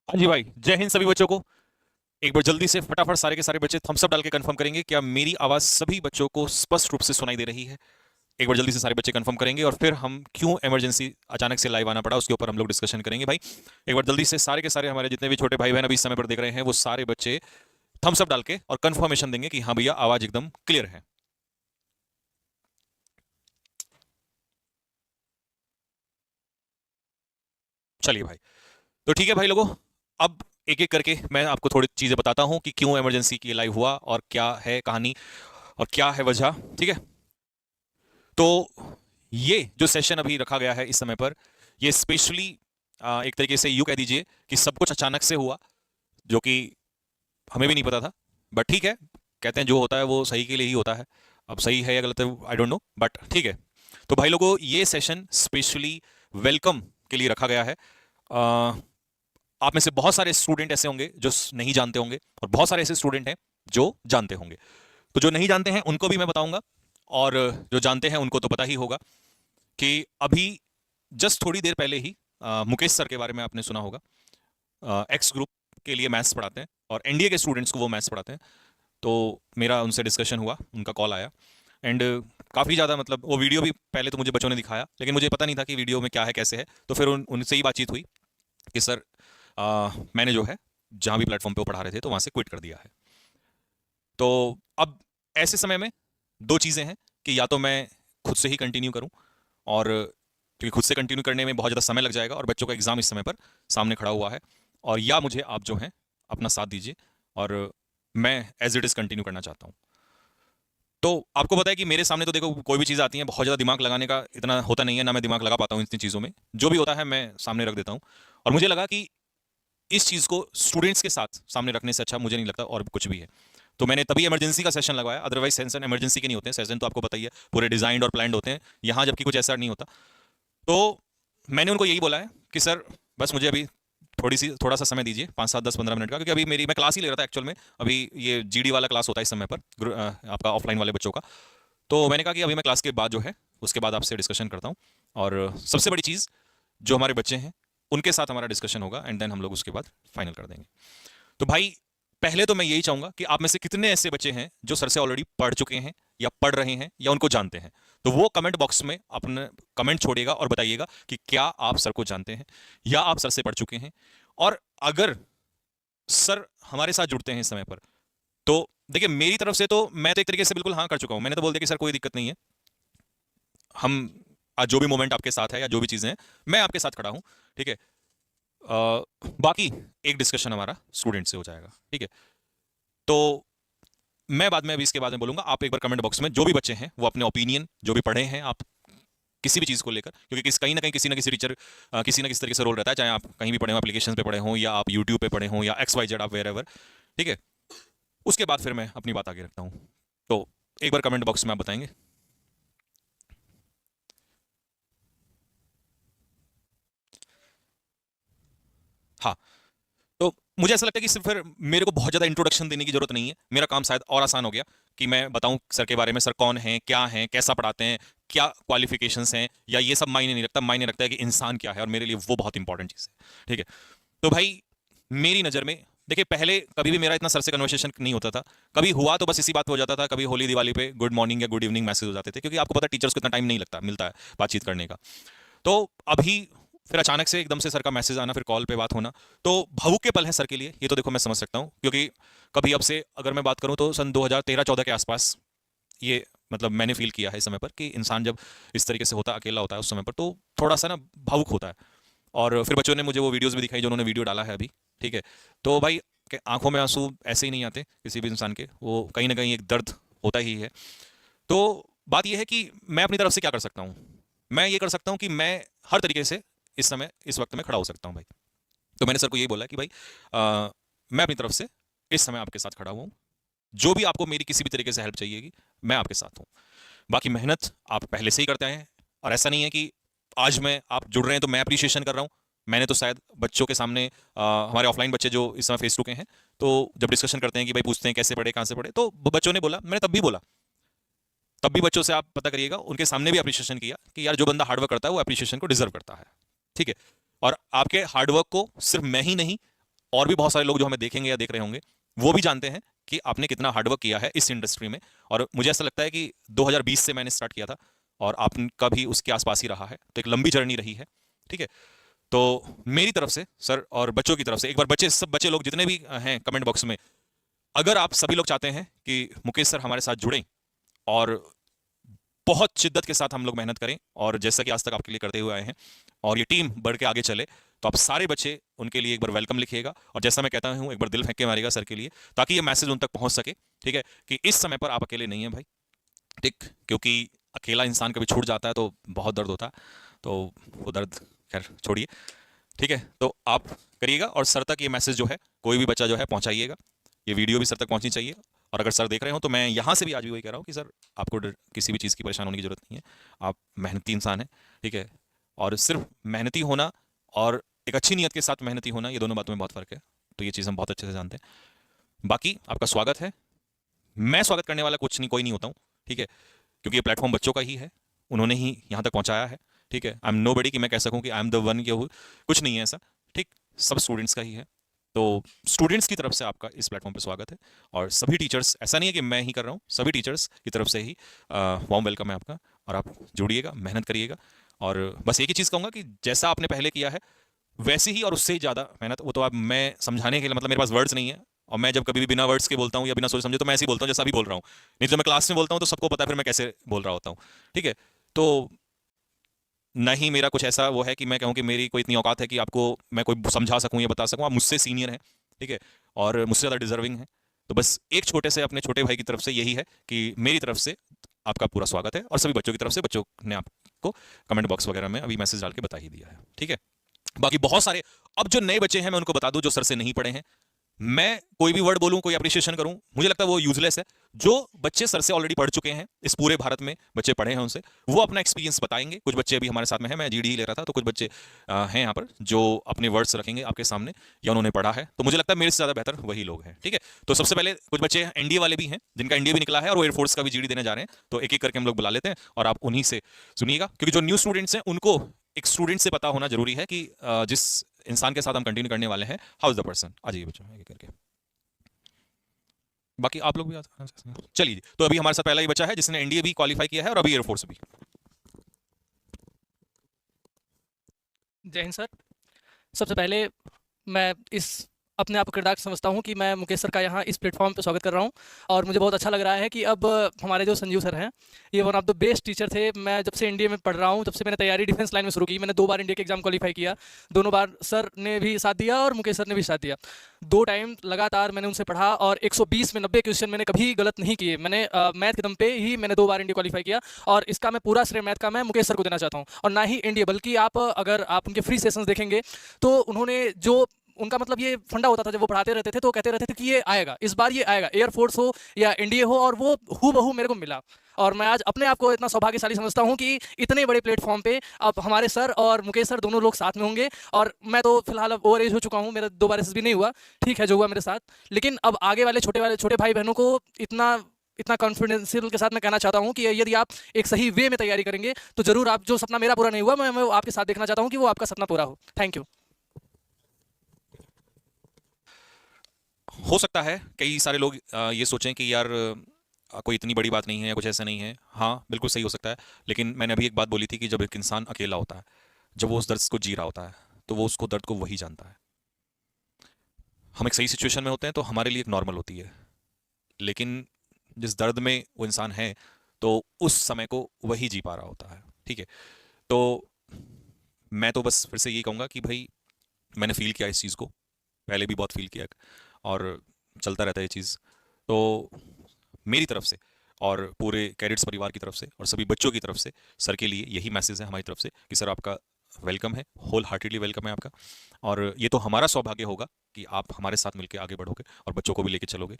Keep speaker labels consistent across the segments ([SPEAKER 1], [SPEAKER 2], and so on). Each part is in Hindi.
[SPEAKER 1] हाँ जी भाई, जय हिंद सभी बच्चों को। एक बार जल्दी से फटाफट सारे के सारे बच्चे थम्स अप डाल के कंफर्म करेंगे क्या मेरी आवाज सभी बच्चों को स्पष्ट रूप से सुनाई दे रही है। एक बार जल्दी से सारे बच्चे कंफर्म करेंगे और फिर हम क्यों इमरजेंसी अचानक से लाइव आना पड़ा उसके ऊपर हम लोग डिस्कशन करेंगे भाई। एक बार जल्दी से सारे के सारे हमारे जितने भी छोटे भाई बहन अभी इस समय पर देख रहे हैं वो सारे बच्चे थम्स अप डाल के और कंफर्मेशन देंगे कि हाँ भैया आवाज एकदम क्लियर है। चलिए भाई, तो ठीक है भाई लोगों। अब एक एक करके मैं आपको थोड़ी चीजें बताता हूं कि क्यों इमरजेंसी की लाइव हुआ और क्या है कहानी और क्या है वजह। ठीक है, तो ये जो सेशन अभी रखा गया है इस समय पर, ये स्पेशली एक तरीके से यूं कह दीजिए कि सब कुछ अचानक से हुआ, जो कि हमें भी नहीं पता था। बट ठीक है, कहते हैं जो होता है वो सही के लिए ही होता है। अब सही है या गलत है आई डोंट नो, बट ठीक है। तो भाई लोगों, ये सेशन स्पेशली वेलकम के लिए रखा गया है। अ, आप में से बहुत सारे स्टूडेंट ऐसे होंगे जो नहीं जानते होंगे और बहुत सारे ऐसे स्टूडेंट हैं जो जानते होंगे। तो जो नहीं जानते हैं उनको भी मैं बताऊंगा और जो जानते हैं उनको तो पता ही होगा कि अभी जस्ट थोड़ी देर पहले ही मुकेश सर के बारे में आपने सुना होगा। एक्स ग्रुप के लिए मैथ्स पढ़ाते हैं और एनडीए के स्टूडेंट्स को वो मैथ्स पढ़ाते हैं। तो मेरा उनसे डिस्कशन हुआ, उनका कॉल आया एंड काफ़ी ज़्यादा मतलब वो वीडियो भी पहले तो मुझे बच्चों ने दिखाया, लेकिन मुझे पता नहीं था कि वीडियो में क्या है कैसे है। तो फिर उनसे ही बातचीत हुई कि सर मैंने जो है जहाँ भी प्लेटफॉर्म पे वो पढ़ा रहे थे तो वहाँ से क्विट कर दिया है। तो अब ऐसे समय में दो चीज़ें हैं कि या तो मैं खुद से ही कंटिन्यू करूं, और क्योंकि खुद से कंटिन्यू करने में बहुत ज़्यादा समय लग जाएगा और बच्चों का एग्ज़ाम इस समय पर सामने खड़ा हुआ है, और या मुझे आप जो हैं अपना साथ दीजिए और मैं एज इट इज़ कंटिन्यू करना चाहता हूँ। तो आपको पता है कि मेरे सामने तो देखो कोई भी चीज़ आती है बहुत ज़्यादा दिमाग लगाने का इतना होता नहीं है, ना मैं दिमाग लगा पाता हूँ इतनी चीज़ों में। जो भी होता है मैं सामने रख देता हूँ, और मुझे लगा कि इस चीज़ को स्टूडेंट्स के साथ सामने रखने से अच्छा मुझे नहीं लगता और कुछ भी है। तो मैंने तभी इमरजेंसी का सेशन लगवाया, अदरवाइज सेशन इमरजेंसी के नहीं होते हैं। सेशन तो आपको पता ही है पूरे डिजाइंड और प्लान्ड होते हैं, यहाँ जबकि कुछ ऐसा नहीं होता। तो मैंने उनको यही बोला है कि सर बस मुझे अभी थोड़ा सा समय दीजिए, 5 7 10 15 मिनट का, क्योंकि अभी मेरी मैं क्लास ही ले रहा था एक्चुअल में। अभी ये जीडी वाला क्लास होता है इस समय पर, आपका ऑफलाइन वाले बच्चों का। तो मैंने कहा कि अभी मैं क्लास के बाद जो है उसके बाद आपसे डिस्कशन करता हूँ, और सबसे बड़ी चीज़ जो हमारे बच्चे हैं उनके साथ हमारा डिस्कशन होगा एंड देन हम लोग उसके बाद फाइनल कर देंगे। तो भाई पहले तो मैं यही चाहूंगा कि आप में से कितने ऐसे बच्चे हैं जो सर से ऑलरेडी पढ़ चुके हैं या पढ़ रहे हैं या उनको जानते हैं। तो वो कमेंट बॉक्स में अपने कमेंट छोड़िएगा और बताइएगा कि क्या आप सर को जानते हैं या आप सर से पढ़ चुके हैं। और अगर सर हमारे साथ जुड़ते हैं इस समय पर, तो देखिए मेरी तरफ से तो मैं तो एक तरीके से बिल्कुल हाँ कर चुका हूं। मैंने तो बोल दिया कि सर कोई दिक्कत नहीं है, हम आज जो भी मोमेंट आपके साथ है या जो भी चीज़ें हैं मैं आपके साथ खड़ा हूं। ठीक है, बाकी एक डिस्कशन हमारा स्टूडेंट से हो जाएगा। ठीक है, तो मैं बाद में अभी इसके बाद में बोलूंगा। आप एक बार कमेंट बॉक्स में जो भी बच्चे हैं वो अपने ओपिनियन जो भी पढ़े हैं आप किसी भी चीज़ को लेकर, क्योंकि कहीं ना कहीं किसी ना किसी टीचर किसी ना किसी तरीके से रोल रहता है, चाहे आप कहीं भी पढ़े हो, एप्लीकेशन पे पढ़े हो या आप यूट्यूब पे पढ़े हो या एक्स वाई जेड आप वेर एवर। ठीक है, उसके बाद फिर मैं अपनी बात आगे रखता हूँ। तो एक बार कमेंट बॉक्स में आप बताएंगे। हाँ, तो मुझे ऐसा लगता है कि सिर्फ फिर मेरे को बहुत ज़्यादा इंट्रोडक्शन देने की जरूरत नहीं है। मेरा काम शायद और आसान हो गया कि मैं बताऊं सर के बारे में, सर कौन है, क्या है, कैसा पढ़ाते हैं, क्या क्वालिफिकेशंस हैं, या ये सब मायने नहीं रखता। मायने रखता है कि इंसान क्या है, और मेरे लिए वो बहुत इंपॉर्टेंट चीज़ है। ठीक है, तो भाई मेरी नज़र में देखिए पहले कभी भी मेरा इतना सर से कन्वर्सेशन नहीं होता था। कभी हुआ तो बस इसी बात पे हो जाता था, कभी होली दिवाली पे गुड मॉर्निंग या गुड इवनिंग मैसेज हो जाते थे, क्योंकि आपको पता है टीचर्स को इतना टाइम नहीं लगता मिलता है बातचीत करने का। तो अभी फिर अचानक से एकदम से सर का मैसेज आना, फिर कॉल पे बात होना, तो भावुक के पल है सर के लिए। ये तो देखो मैं समझ सकता हूँ, क्योंकि कभी अब से अगर मैं बात करूँ तो सन 2013-14 के आसपास ये मतलब मैंने फील किया है इस समय पर कि इंसान जब इस तरीके से होता है, अकेला होता है उस समय पर, तो थोड़ा सा ना भावुक होता है। और फिर बच्चों ने मुझे वो वीडियोस भी दिखाई जो उन्होंने वीडियो डाला है अभी। ठीक है, तो भाई आंखों में आंसू ऐसे ही नहीं आते किसी भी इंसान के, वो कहीं ना कहीं एक दर्द होता ही है। तो बात यह है कि मैं अपनी तरफ से क्या कर सकता हूँ। मैं ये कर सकता हूँ कि मैं हर तरीके से इस समय इस वक्त में खड़ा हो सकता हूँ भाई। तो मैंने सर को यही बोला कि भाई मैं अपनी तरफ से इस समय आपके साथ खड़ा हुआ हूँ। जो भी आपको मेरी किसी भी तरीके से हेल्प चाहिएगी मैं आपके साथ हूँ। बाकी मेहनत आप पहले से ही करते हैं, और ऐसा नहीं है कि आज मैं आप जुड़ रहे हैं तो मैं अप्रिशिएशन कर रहा हूँ। मैंने तो शायद बच्चों के सामने हमारे ऑफलाइन बच्चे जो इस समय फेस टू के हैं, तो जब डिस्कशन करते हैं कि भाई पूछते हैं कैसे पढ़े कहाँ से पढ़े, तो बच्चों ने बोला, मैंने तब भी बोला, तब भी बच्चों से आप पता करिएगा, उनके सामने भी अप्रिशिएशन किया कि यार जो बंदा हार्डवर्क करता है वो अप्रिशिएशन को डिजर्व करता है। ठीक है, और आपके हार्डवर्क को सिर्फ मैं ही नहीं, और भी बहुत सारे लोग जो हमें देखेंगे या देख रहे होंगे वो भी जानते हैं कि आपने कितना हार्डवर्क किया है इस इंडस्ट्री में। और मुझे ऐसा लगता है कि 2020 से मैंने स्टार्ट किया था और आपका भी उसके आसपास ही रहा है, तो एक लंबी जर्नी रही है। ठीक है, तो मेरी तरफ से सर और बच्चों की तरफ से एक बार बच्चे, सब बच्चे लोग जितने भी हैं कमेंट बॉक्स में, अगर आप सभी लोग चाहते हैं कि मुकेश सर हमारे साथ जुड़ें और बहुत शिद्दत के साथ हम लोग मेहनत करें और जैसा कि आज तक आपके लिए करते हुए आए हैं और ये टीम बढ़ के आगे चले, तो आप सारे बच्चे उनके लिए एक बार वेलकम लिखिएगा और जैसा मैं कहता हूं एक बार दिल फेंक के मारिएगा सर के लिए, ताकि ये मैसेज उन तक पहुंच सके। ठीक है, कि इस समय पर आप अकेले नहीं हैं भाई। ठीक, क्योंकि अकेला इंसान कभी छूट जाता है तो बहुत दर्द होता है, तो वो दर्द खैर छोड़िए। ठीक है, तो आप करिएगा और सर तक ये मैसेज जो है कोई भी बच्चा जो है पहुंचाइएगा। ये वीडियो भी सर तक पहुंचनी चाहिए। और अगर सर देख रहे हो तो मैं यहाँ से भी आज भी वही कह रहा हूँ कि सर आपको किसी भी चीज़ की परेशान होने की जरूरत नहीं है, आप मेहनती इंसान हैं। ठीक है, और सिर्फ मेहनती होना और एक अच्छी नीयत के साथ मेहनती होना, ये दोनों बातों में बहुत फ़र्क है। तो ये चीज़ हम बहुत अच्छे से जानते हैं। बाकी आपका स्वागत है, मैं स्वागत करने वाला कुछ नहीं, कोई नहीं होता हूँ। ठीक है, क्योंकि ये प्लेटफॉर्म बच्चों का ही है, उन्होंने ही यहाँ तक पहुँचाया है। ठीक है, आई एम नो बडी कि मैं कह सकूँ कि आई एम द वन, कुछ नहीं है ऐसा। ठीक, सब स्टूडेंट्स का ही है। तो स्टूडेंट्स की तरफ से आपका इस प्लेटफॉर्म पे स्वागत है और सभी टीचर्स, ऐसा नहीं है कि मैं ही कर रहा हूँ, सभी टीचर्स की तरफ से ही वार्म वेलकम है आपका। और आप जुड़िएगा, मेहनत करिएगा और बस एक ही चीज़ कहूँगा कि जैसा आपने पहले किया है वैसे ही और उससे ही ज़्यादा मेहनत, वो तो आप, मैं समझाने के लिए मतलब मेरे पास वर्ड्स नहीं है। और मैं जब कभी भी बिना वर्ड्स के बोलता हूँ या बिना सोच समझे तो मैं ऐसे ही बोलता हूँ जैसा अभी बोल रहा हूँ, नहीं तो मैं क्लास में बोलता हूँ तो सबको पता है फिर मैं कैसे बोल रहा होता हूँ। ठीक है, तो नहीं मेरा कुछ ऐसा वो है कि मैं कहूँ कि मेरी कोई इतनी औकात है कि आपको मैं कोई समझा सकूँ या बता सकूँ। आप मुझसे सीनियर हैं, ठीक है, और मुझसे ज़्यादा डिजर्विंग है। तो बस एक छोटे से अपने छोटे भाई की तरफ से यही है कि मेरी तरफ से आपका पूरा स्वागत है और सभी बच्चों की तरफ से, बच्चों ने आपको कमेंट बॉक्स वगैरह में अभी मैसेज डाल के बता ही दिया है। ठीक है, बाकी बहुत सारे अब जो नए बच्चे हैं मैं उनको बता दूं जो सर से नहीं पढ़े हैं, मैं कोई भी वर्ड बोलूं, कोई अप्रिशिएशन करूं, मुझे लगता है वो यूजलेस है। जो बच्चे सर से ऑलरेडी पढ़ चुके हैं, इस पूरे भारत में बच्चे पढ़े हैं उनसे, वो अपना एक्सपीरियंस बताएंगे। कुछ बच्चे अभी हमारे साथ में हैं, मैं जीडी ही ले रहा था, तो कुछ बच्चे हैं यहाँ पर जो अपने वर्ड्स रखेंगे आपके सामने या उन्होंने पढ़ा है, तो मुझे लगता है मेरे से ज़्यादा बेहतर वही लोग हैं। ठीक है, तो सबसे पहले कुछ बच्चे एनडीए वाले भी हैं जिनका एनडीए भी निकला है और वो एयरफोर्स का भी जीडी देने जा रहे हैं, तो एक एक करके हम लोग बुला लेते हैं और आप उन्हीं से सुनिएगा, क्योंकि जो न्यू स्टूडेंट्स हैं उनको एक स्टूडेंट से पता होना जरूरी है कि जिस इंसान के साथ हम कंटिन्यू करने वाले हैं, हाउ इज द पर्सन। आ जाइए बच्चों एक करके, बाकी आप लोग भी चलिए। तो अभी हमारे साथ पहला ही बच्चा है जिसने एनडीए भी क्वालिफाई किया है और अभी एयरफोर्स भी।
[SPEAKER 2] जय हिंद सर। सबसे पहले मैं इस अपने आप को किरदार समझता हूँ कि मैं मुकेश सर का यहाँ इस प्लेटफॉर्म पे स्वागत कर रहा हूँ और मुझे बहुत अच्छा लग रहा है कि अब हमारे जो संजीव सर हैं ये one of the best teacher थे। मैं जब से इंडिया में पढ़ रहा हूँ, जब से मैंने तैयारी डिफेंस लाइन में शुरू की, मैंने 2 बार इंडिया के एग्जाम क्वालिफाई किया, दोनों बार सर ने भी साथ दिया और मुकेश सर ने भी साथ दिया। 2 टाइम लगातार मैंने उनसे पढ़ा और 120 में 90 क्वेश्चन मैंने कभी गलत नहीं किए। मैंने मैथ के दम पे ही मैंने 2 बार इंडिया क्वालिफाई किया और इसका मैं पूरा श्रेय मैथ का मैं मुकेश सर को देना चाहता हूँ। और ना ही इंडिया, बल्कि आप अगर आप उनके फ्री सेशंस देखेंगे तो उन्होंने जो उनका मतलब ये फंडा होता था, जब वो पढ़ाते रहते थे तो कहते रहते थे कि ये आएगा, इस बार ये आएगा, एयरफोर्स हो या इंडिया हो, और वो हूबहू मेरे को मिला। और मैं आज अपने आप को इतना सौभाग्यशाली समझता हूँ कि इतने बड़े प्लेटफॉर्म पे अब हमारे सर और मुकेश सर दोनों लोग साथ में होंगे। और मैं तो फिलहाल अब ओवर एज हो चुका हूँ, मेरा 2 बार एसएसबी नहीं हुआ, ठीक है जो हुआ मेरे साथ, लेकिन अब आगे वाले छोटे भाई बहनों को इतना कॉन्फिडेंशियल के साथ मैं कहना चाहता हूँ कि यदि आप एक सही वे में तैयारी करेंगे तो जरूर आप, जो सपना मेरा पूरा नहीं हुआ, मैं आपके साथ देखना चाहता हूँ कि वो आपका सपना पूरा हो। Thank you.
[SPEAKER 1] हो सकता है कई सारे लोग ये सोचें कि यार कोई इतनी बड़ी बात नहीं है या कुछ ऐसा नहीं है। हाँ बिल्कुल सही हो सकता है, लेकिन मैंने अभी एक बात बोली थी कि जब एक इंसान अकेला होता है, जब वो उस दर्द को जी रहा होता है, तो वो उसको दर्द को वही जानता है। हम एक सही सिचुएशन में होते हैं तो हमारे लिए एक नॉर्मल होती है, लेकिन जिस दर्द में वो इंसान है तो उस समय को वही जी पा रहा होता है। ठीक है, तो मैं तो बस फिर से यही कहूँगा कि भाई मैंने फील किया इस चीज़ को, पहले भी बहुत फील किया और चलता रहता है ये चीज़। तो मेरी तरफ से और पूरे कैडेट्स परिवार की तरफ से और सभी बच्चों की तरफ से सर के लिए यही मैसेज है हमारी तरफ से कि सर आपका वेलकम है, होल हार्टेडली वेलकम है आपका। और ये तो हमारा सौभाग्य होगा कि आप हमारे साथ मिलकर आगे बढ़ोगे और बच्चों को भी लेके चलोगे,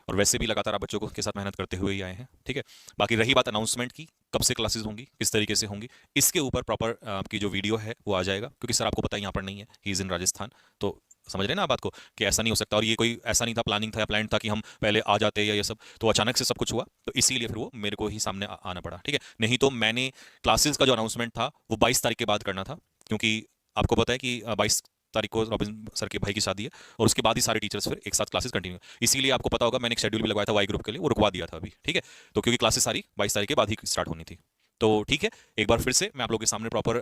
[SPEAKER 1] और वैसे भी लगातार आप बच्चों के साथ मेहनत करते हुए ही आए हैं। ठीक है, बाकी रही बात अनाउंसमेंट की, कब से क्लासेस होंगी, किस तरीके से होंगी, इसके ऊपर प्रॉपर आपकी जो वीडियो है वो आ जाएगा, क्योंकि सर आपको पता है यहाँ पर नहीं है, ही इज़ इन राजस्थान। तो समझ रहे हैं ना आप बात को कि ऐसा नहीं हो सकता, और ये कोई ऐसा नहीं था, प्लानिंग था या प्लान था कि हम पहले आ जाते या ये सब, तो अचानक से सब कुछ हुआ, तो इसीलिए फिर वो मेरे को ही सामने आना पड़ा। ठीक है, नहीं तो मैंने क्लासेस का जो अनाउंसमेंट था वो 22 तारीख के बाद करना था, क्योंकि आपको पता है कि 22 तारीख को रॉबिन सर के भाई की शादी है, और उसके बाद ही सारे टीचर्स फिर एक साथ क्लासेस कंटिन्यू। इसीलिए आपको पता होगा मैंने एक शेड्यूल भी लगवाया था वाई ग्रुप के लिए, वो रुकवा दिया था अभी, ठीक है। तो क्योंकि क्लासेस सारी 22 तारीख के बाद ही स्टार्ट होनी थी। तो ठीक है, एक बार फिर से मैं आप लोगों के सामने प्रॉपर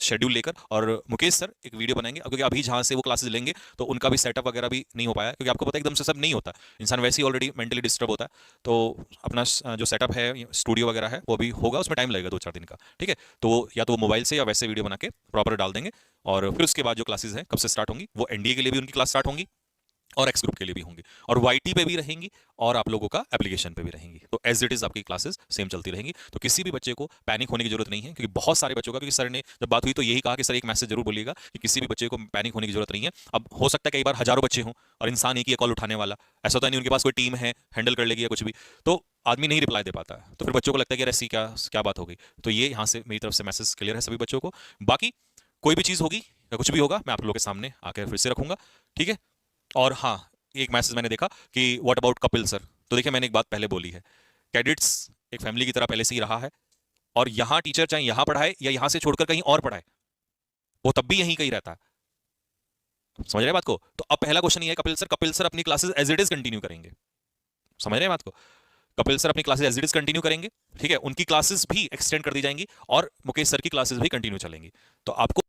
[SPEAKER 1] शेड्यूल लेकर, और मुकेश सर एक वीडियो बनाएंगे, क्योंकि अभी जहाँ से वो क्लासेस लेंगे तो उनका भी सेटअप वगैरह भी नहीं हो पाया, क्योंकि आपको पता है एकदम से सब नहीं होता, इंसान वैसे ही ऑलरेडी मेंटली डिस्टर्ब होता है। तो अपना जो सेटअप है स्टूडियो वगैरह है वो भी होगा, उसमें टाइम लगेगा 2-4 दिन का, ठीक है। तो या तो वो मोबाइल से या वैसे वीडियो बना के प्रॉपर डाल देंगे, और फिर उसके बाद जो क्लासेस हैं कब से स्टार्ट होंगी, वो एनडीए के लिए भी उनकी क्लास स्टार्ट होंगी और एक्स ग्रुप के लिए भी होंगी, और वाईटी पे भी रहेंगी, और आप लोगों का एप्लीकेशन पे भी रहेंगी। तो एज इट इज आपकी क्लासेस सेम चलती रहेंगी। तो किसी भी बच्चे को पैनिक होने की जरूरत नहीं है, क्योंकि बहुत सारे बच्चों का, क्योंकि सर ने जब बात हुई तो यही कहा कि सर एक मैसेज जरूर बोलिएगा कि किसी भी बच्चे को पैनिक होने की जरूरत नहीं है। अब हो सकता है कई बार हजारों बच्चे हों और इंसान एक ही कॉल उठाने वाला, ऐसा तो नहीं उनके पास कोई टीम है हैंडल कर लेगी या कुछ भी, तो आदमी नहीं रिप्लाई दे पाता है, तो फिर बच्चों को लगता है कि ऐसी क्या क्या बात हो गई। तो ये यहाँ से मेरी तरफ से मैसेज क्लियर है सभी बच्चों को। बाकी कोई भी चीज़ होगी या कुछ भी होगा मैं आप लोगों के सामने आकर फिर से रखूंगा, ठीक है। और हाँ, एक मैसेज मैंने देखा कि व्हाट अबाउट कपिल सर। तो देखिए मैंने एक बात पहले बोली है, कैडेट्स एक फैमिली की तरह पहले से ही रहा है, और यहाँ टीचर चाहे यहाँ पढ़ाए या यहाँ से छोड़कर कहीं और पढ़ाए, वो तब भी यहीं कहीं रहता है। समझ रहे हैं बात को? तो अब पहला क्वेश्चन ये है, कपिल सर अपनी classes as it is continue करेंगे। समझ रहे हैं बात को? कपिल सर अपनी classes as it is continue करेंगे, ठीक है। उनकी क्लासेस भी एक्सटेंड कर दी जाएंगी और मुकेश सर की क्लासेस भी कंटिन्यू चलेंगी। तो आपको